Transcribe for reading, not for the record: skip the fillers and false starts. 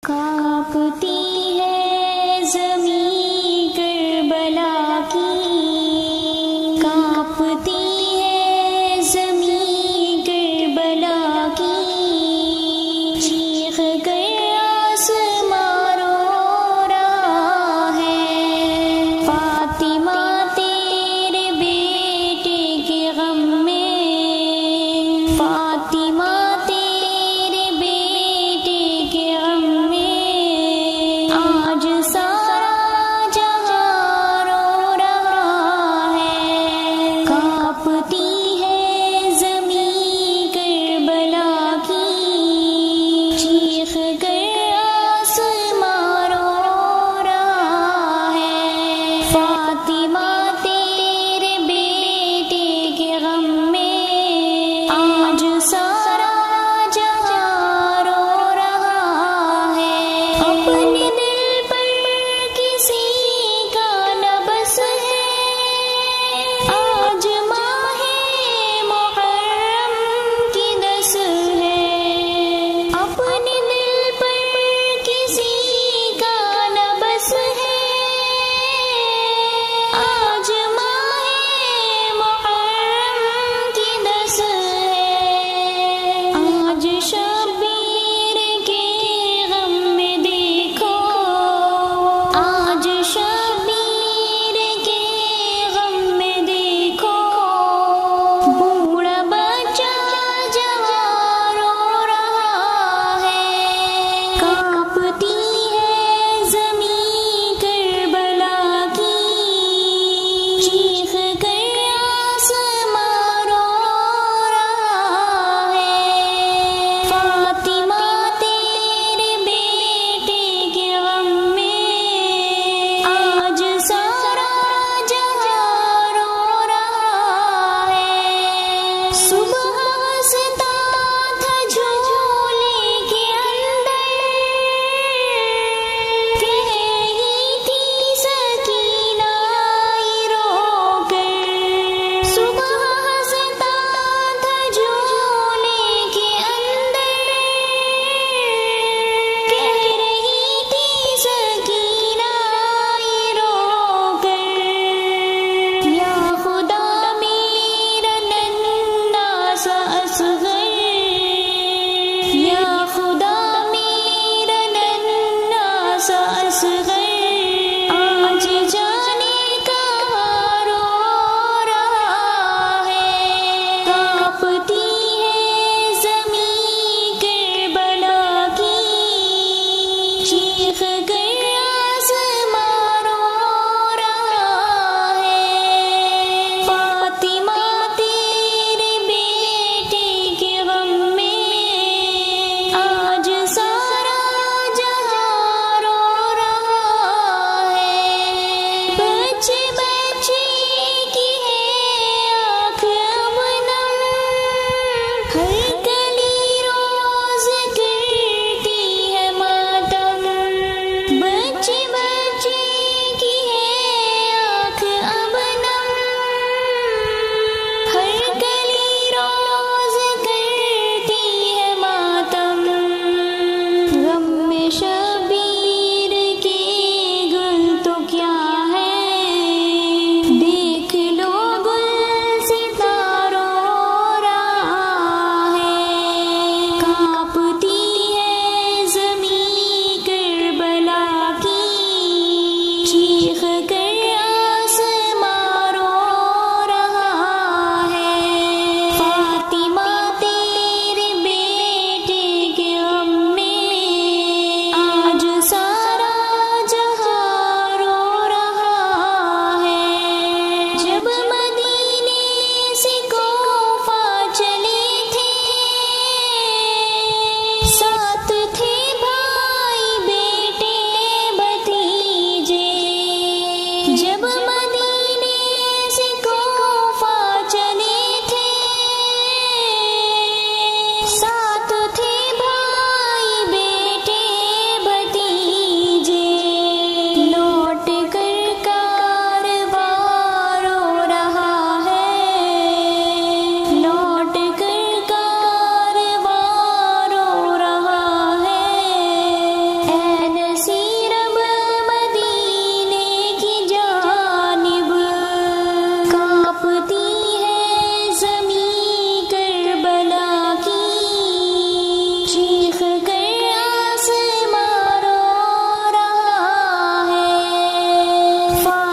کانپتی ہے زمین کربلا کی، کانپتی ہے زمین کربلا کی، چیخ کر آسمان رو رہا ہے، فاطمہ تیرے بیٹے کے غم میں، فاطمہ تیرے بیٹے کے غم میں، آج سارا جہاں رو رہا ہے، کانپتی ہے زمین کربلا کی، چیخ کر آسمان رو رہا ہے، فاطمہ تیرے بیٹے کے غم میں، آج سارا جہاں رو رہا ہے، اپنے دل پر کسی کا نہ بس ہے، آج ماہ محرم کی دس ہے، اپنے دل پر کسی کا نہ بس ہے، آج ماہ محرم کی دس ہے، آج شبیر کے غم میں دیکھو، آج شبیر کے غم میں دیکھو، بوڑھا بچہ جوان رو رہا ہے، کانپتی ہے زمین کربلا کی، چیخ کر آسمان رو رہا ہے، فاطمہ تیرے بیٹے کے غم میں، آج سارا جہاں رو رہا ہے، صبح ہنستا تھا جھولے کے اندر، کہہ رہی تھی سکینہ آئی رو کر، صبح ہنستا تھا جھولے کے اندر، کہہ رہی تھی سکینہ آئی رو کر، یا خدا میرا ننھا سا اصغر، یا خدا میرا ننھا سا اصغر، آج جانے کہاں رو رہا ہے، کانپتی ہے زمین کربلا کی، چیخ کر آسمان رو رہا ہے، فاطمہ تیرے بیٹے کے غم میں، آج سارا جہاں رو رہا ہے، بچے بچے کی ہے آنکھ اب نم، ہر کلی روز کرتی ہے ماتم، میں